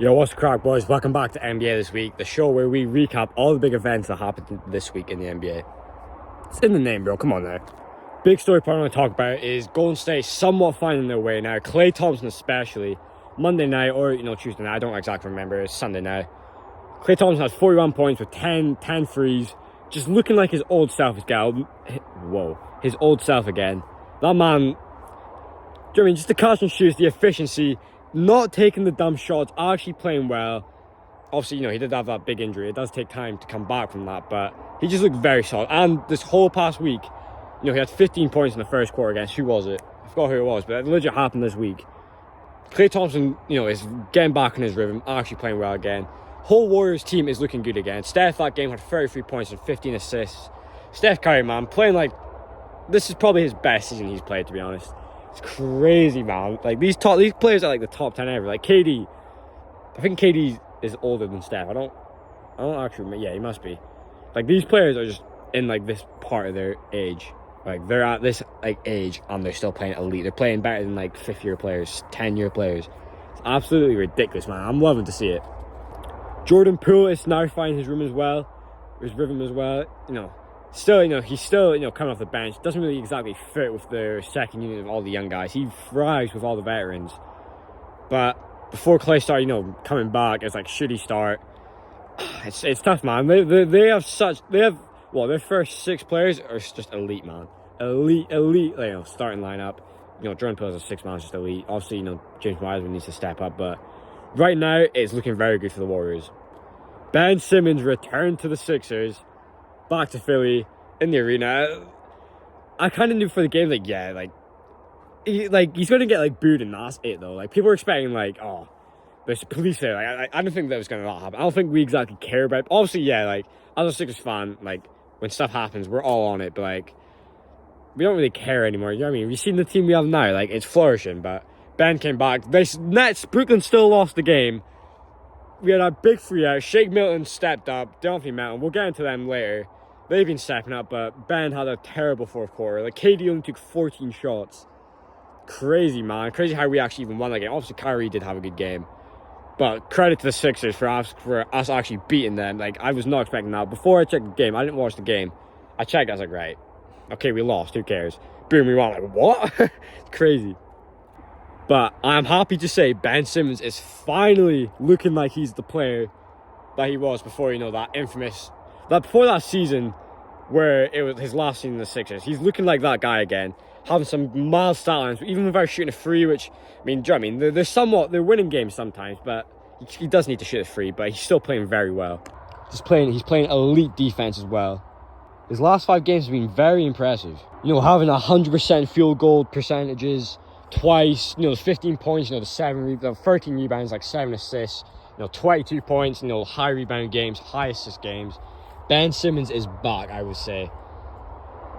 Yo, what's the crack, boys? Welcome back to NBA This Week, the show where we recap all the big events that happened this week in the NBA. It's in the name, bro. Come on now. Big story part I want to talk about is Golden State somewhat finding their way now. Klay Thompson especially. Monday night or, Tuesday night. I don't exactly remember. It's Sunday now. Klay Thompson has 41 points with 10 threes. Just looking like his old self again. His old self again. That man, just the catch and shoots, the efficiency, not taking the dumb shots, actually playing well. Obviously, he did have that big injury. It does take time to come back from that, but he just looked very solid. And this whole past week, he had 15 points in the first quarter against, who was it? I forgot who it was, but it legit happened this week. Klay Thompson, is getting back in his rhythm, actually playing well again. Whole Warriors team is looking good again. Steph that game had 33 points and 15 assists. Steph Curry, man, playing like, this is probably his best season he's played, to be honest. It's crazy, man. Like, these players are like the top 10 ever. Like, KD, I think KD is older than Steph. I don't actually remember. Yeah, he must be. Like, these players are just in, like, this part of their age. Like, they're at this, like, age, and they're still playing elite. They're playing better than, like, 5th-year players, 10-year players. It's absolutely ridiculous, man. I'm loving to see it. Jordan Poole is now finding his rhythm as well. Still, he's still, coming off the bench. Doesn't really exactly fit with the second unit of all the young guys. He thrives with all the veterans. But before Klay started, coming back, it's like, should he start? It's tough, man. They have their first 6 players are just elite, man. Elite, starting lineup. Jordan Poole as a 6 man is just elite. Obviously, James Wiseman needs to step up, but right now, it's looking very good for the Warriors. Ben Simmons returned to the Sixers, back to Philly, in the arena. I kind of knew for the game, he's going to get, booed and that's it, though. Like, people were expecting, there's police there. I don't think that was going to happen. I don't think we exactly care about it. Obviously, yeah, as a Sixers fan, when stuff happens, we're all on it, but, we don't really care anymore. You know what I mean? We've seen the team we have now. It's flourishing, but Ben came back. Brooklyn still lost the game. We had a big free out. Shake Milton stepped up. De'Anthony Melton. We'll get into them later. They've been stepping up, but Ben had a terrible fourth quarter. KD only took 14 shots. Crazy, man. Crazy how we actually even won that game. Obviously, Kyrie did have a good game. But credit to the Sixers for us actually beating them. I was not expecting that. Before I checked the game, I didn't watch the game. I checked. I was like, right. Okay, we lost. Who cares? Boom, we won. What? Crazy. But I'm happy to say Ben Simmons is finally looking like he's the player that he was before, before that season where it was his last season in the Sixers. He's looking like that guy again, having some mild stat lines, even without shooting a free, which, they're winning games sometimes, but he does need to shoot a free, but he's still playing very well. He's playing elite defense as well. His last 5 games have been very impressive. Having 100% field goal percentages, twice, the 15 points, the 13 rebounds, 7 assists, 22 points, high rebound games, high assist games. Ben Simmons is back, I would say.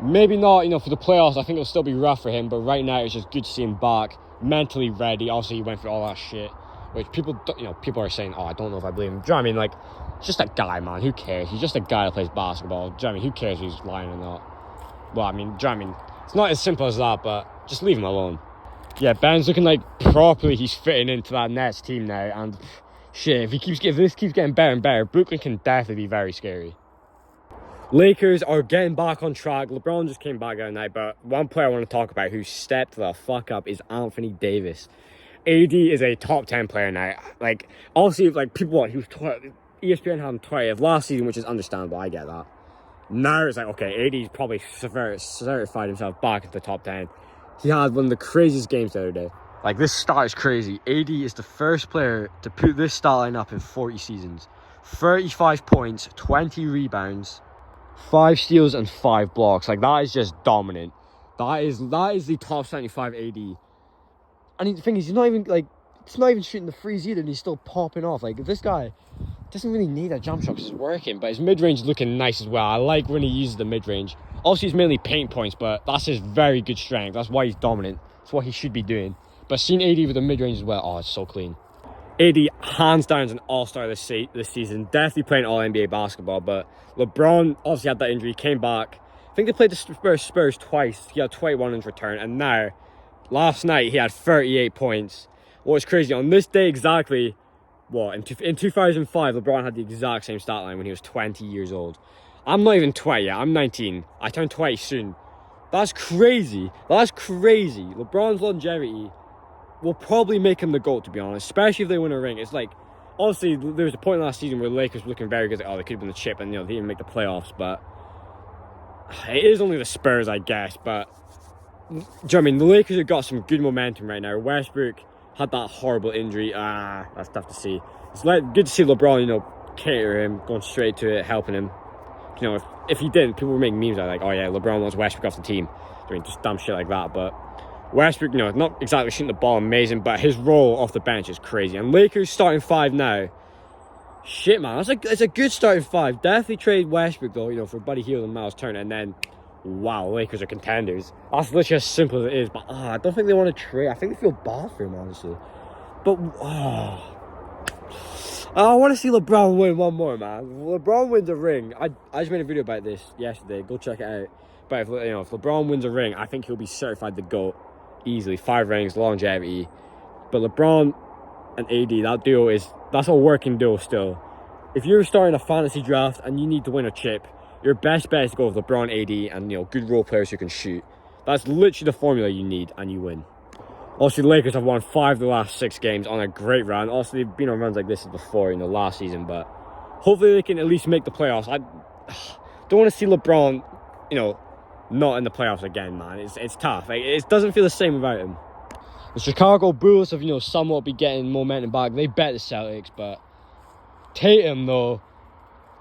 Maybe not, for the playoffs, I think it'll still be rough for him, but right now it's just good to see him back, mentally ready. Obviously, he went through all that shit, which people are saying, I don't know if I believe him. Do you know what I mean? It's just a guy, man. Who cares? He's just a guy that plays basketball. Do you know what I mean? Who cares if he's lying or not? Well, do you know what I mean? It's not as simple as that, but just leave him alone. Yeah, Ben's looking properly he's fitting into that Nets team now, and shit, if this keeps getting better and better, Brooklyn can definitely be very scary. Lakers are getting back on track. LeBron just came back out night, but one player I want to talk about who stepped the fuck up is Anthony Davis. AD is a top 10 player now. Obviously, people he was ESPN had him 20th last season, which is understandable. I get that. Now it's okay, AD's probably certified himself back into the top 10. He had one of the craziest games the other day. This stat is crazy. AD is the first player to put this stat line up in 40 seasons. 35 points, 20 rebounds, 5 steals, and 5 blocks. That is just dominant. That is the top 75 AD. And the thing is, he's not even shooting the threes either, and he's still popping off. This guy doesn't really need a jump shot because it's working, but his mid-range is looking nice as well. I like when he uses the mid-range. Obviously, he's mainly paint points, but that's his very good strength. That's why he's dominant. That's what he should be doing. But seeing AD with the mid-range as well, it's so clean. AD, hands down, is an all-star this season. Definitely playing all-NBA basketball, but LeBron obviously had that injury, came back. I think they played the Spurs twice. He had 21 in return, and last night, he had 38 points. What was crazy, on this day exactly, what, in 2005, LeBron had the exact same stat line when he was 20 years old. I'm not even 20 yet. I'm 19. I turn 20 soon. That's crazy. That's crazy. LeBron's longevity will probably make him the GOAT, to be honest, especially if they win a ring. It's like, obviously, there was a point last season where the Lakers were looking very good. Like, oh, they could have been the chip, and, you know, they didn't make the playoffs, but it is only the Spurs, I guess. But, do you know what I mean? The Lakers have got some good momentum right now. Westbrook had that horrible injury. That's tough to see. It's like good to see LeBron, you know, cater him, going straight to it, helping him. You know, if he didn't, people were making memes like, oh yeah, LeBron wants Westbrook off the team. I mean, just dumb shit like that. But Westbrook, you know, not exactly shooting the ball amazing, but his role off the bench is crazy. And Lakers starting 5 now. Shit, man, it's a good starting 5. Definitely trade Westbrook, though, you know, for Buddy Hield and Miles Turner. And then, wow, Lakers are contenders. That's literally as simple as it is. But I don't think they want to trade. I think they feel bad for him, honestly. But, I want to see LeBron win one more, man. LeBron wins a ring. I just made a video about this yesterday. Go check it out. But if LeBron wins a ring, I think he'll be certified the GOAT easily. 5 rings, longevity. But LeBron and AD, that duo that's a working duo still. If you're starting a fantasy draft and you need to win a chip, your best bet is to go with LeBron, AD, and, you know, good role players who can shoot. That's literally the formula you need, and you win. Also, the Lakers have won 5 of the last 6 games on a great run. Also, they've been on runs like this before, last season. But hopefully they can at least make the playoffs. I don't want to see LeBron, not in the playoffs again, man. It's tough. Like, it doesn't feel the same without him. The Chicago Bulls have, somewhat be getting momentum back. They bet the Celtics, but Tatum, though,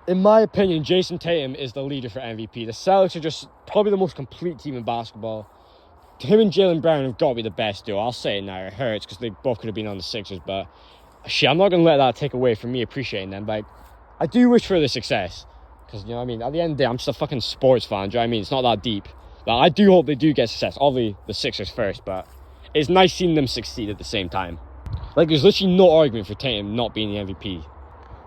in my opinion, Jason Tatum is the leader for MVP. The Celtics are just probably the most complete team in basketball. Him and Jaylen Brown have got to be the best duo. I'll say it now. It hurts because they both could have been on the Sixers, but shit, I'm not going to let that take away from me appreciating them. But I do wish for the success because, at the end of the day, I'm just a fucking sports fan. Do you know what I mean? It's not that deep. Like, I do hope they do get success. Obviously, the Sixers first, but it's nice seeing them succeed at the same time. Like, there's literally no argument for Tatum not being the MVP.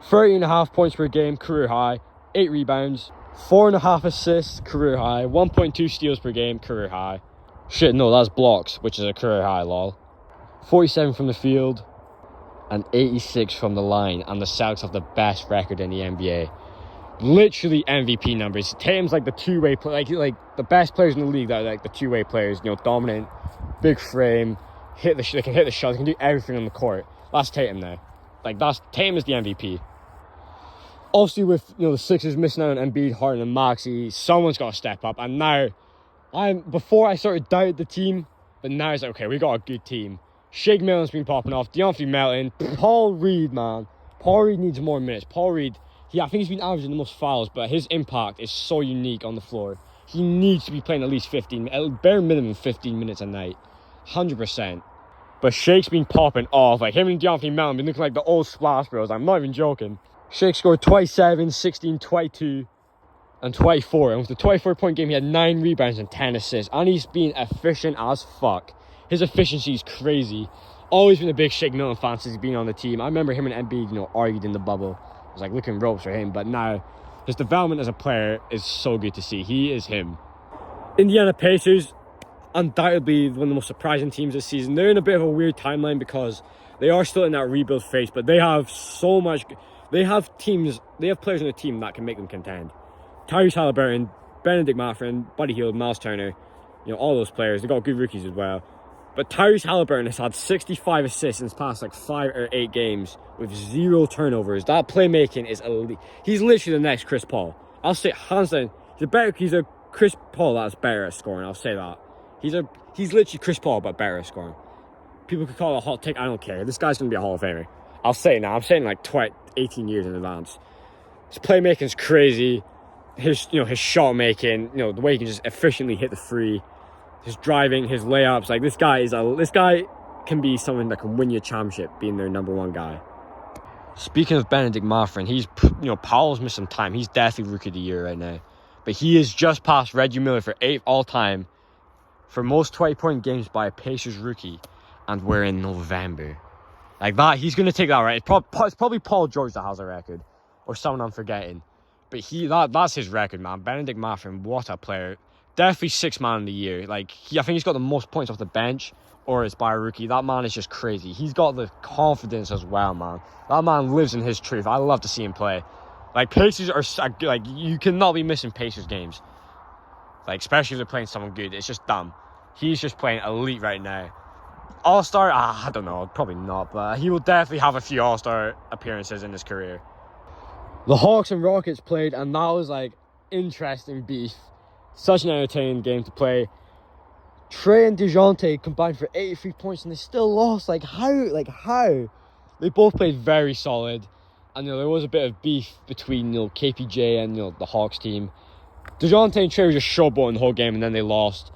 30.5 points per game, career high. 8 rebounds. 4.5 assists, career high. 1.2 steals per game, career high. Shit, no, that's blocks, which is a career high, lol. 47 from the field and 86 from the line. And the Celtics have the best record in the NBA. Literally MVP numbers. Tatum's like the two-way player, like the best players in the league that are like the two-way players, dominant, big frame, they can hit the shot, they can do everything on the court. That's Tatum now. Tatum is the MVP. Obviously with, the Sixers missing out on Embiid, Harden and Maxey, someone's got to step up. And now, before I sort of doubted the team, but now it's like, okay, we got a good team. Shake Milton's been popping off, DeAndre Melton, Paul Reed, man. Paul Reed needs more minutes. Paul Reed, I think he's been averaging the most fouls, but his impact is so unique on the floor. He needs to be playing at least 15, at bare minimum 15 minutes a night. 100%. But Shake's been popping off. Like, him and DeAndre Melton been looking like the old Splash Bros. I'm not even joking. Shake scored 27, 16, 22, and 24. And with the 24-point game, he had 9 rebounds and 10 assists. And he's been efficient as fuck. His efficiency is crazy. Always been a big Shake Milton fan since he's been on the team. I remember him and Embiid, argued in the bubble. It was like looking ropes for him. But now, his development as a player is so good to see. He is him. Indiana Pacers, undoubtedly one of the most surprising teams this season. They're in a bit of a weird timeline because they are still in that rebuild phase, but they have so much. They have players on the team that can make them contend. Tyrese Halliburton, Benedict Mathurin, Buddy Hield, Miles Turner, all those players. They've got good rookies as well. But Tyrese Halliburton has had 65 assists in his past 5 or 8 games with 0 turnovers. That playmaking is elite. He's literally the next Chris Paul. I'll say hands down. He's a Chris Paul that's better at scoring. I'll say that. He's literally Chris Paul but better at scoring. People could call it a hot take. I don't care. This guy's gonna be a Hall of Famer. I'll say it now. I'm saying 18 years in advance. His playmaking is crazy. His shot making, the way he can just efficiently hit the free, his driving, his layups. This guy can be someone that can win you a championship, being their number 1 guy. Speaking of Benedict Mathurin, he's Powell's missed some time. He's definitely rookie of the year right now, but he is just past Reggie Miller for 8th all time for most 20-point games by a Pacers rookie, and we're in November. Like that, he's going to take that, right? It's probably Paul George that has a record, or someone I'm forgetting. But that's his record, man. Benedict Mathurin, what a player. Definitely 6th man of the year. I think he's got the most points off the bench, or it's by a rookie. That man is just crazy. He's got the confidence as well, man. That man lives in his truth. I love to see him play. Like, Pacers are, like, you cannot be missing Pacers games. Like, especially if they're playing someone good. It's just dumb. He's just playing elite right now. All-Star? I don't know. Probably not. But he will definitely have a few All-Star appearances in his career. The Hawks and Rockets played, and that was, like, interesting beef. Such an entertaining game to play. Trey and DeJounte combined for 83 points, and they still lost. Like, how? Like, how? They both played very solid. And, there was a bit of beef between, KPJ and, the Hawks team. DeJounte and Trey were just showboating the whole game, and then they lost.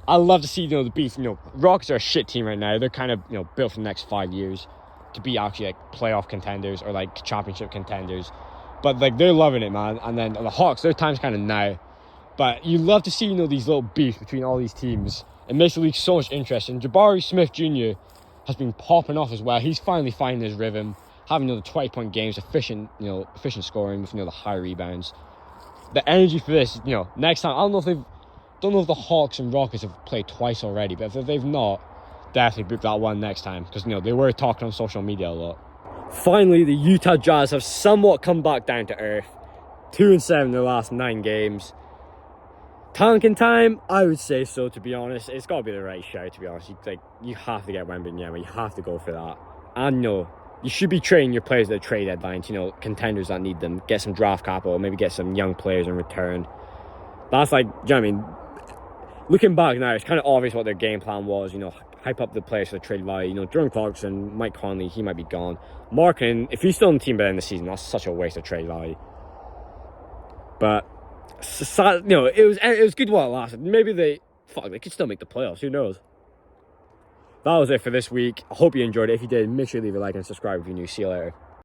I love to see, the beef. Rockets are a shit team right now. They're kind of, built for the next 5 years to be actually, like, playoff contenders or, like, championship contenders. But, like, they're loving it, man. And then the Hawks, their time's kind of now. But you love to see, these little beefs between all these teams. It makes the league so much interesting. Jabari Smith Jr. has been popping off as well. He's finally finding his rhythm, having, the 20-point games, efficient scoring with, the high rebounds. The energy for this, next time, I don't know if the Hawks and Rockets have played twice already, but if they've not, definitely book that one next time, because, they were talking on social media a lot. Finally, the Utah Jazz have somewhat come back down to earth. 2-7 in their last 9 games. Tanking time? I would say so, to be honest. It's got to be the right shout, to be honest. You have to get Wembanyama. You have to go for that. And you should be trading your players at the trade deadlines, contenders that need them. Get some draft capital, maybe get some young players in return. That's like, do you know what I mean? Looking back now, it's kind of obvious what their game plan was, hype up the players for the trade value. Jordan Clarkson, Mike Conley, he might be gone. Marketing, if he's still on the team by the end of the season, that's such a waste of trade value. But, it was good while it lasted. Maybe they could still make the playoffs, who knows? That was it for this week. I hope you enjoyed it. If you did, make sure to leave a like and subscribe if you're new. See you later.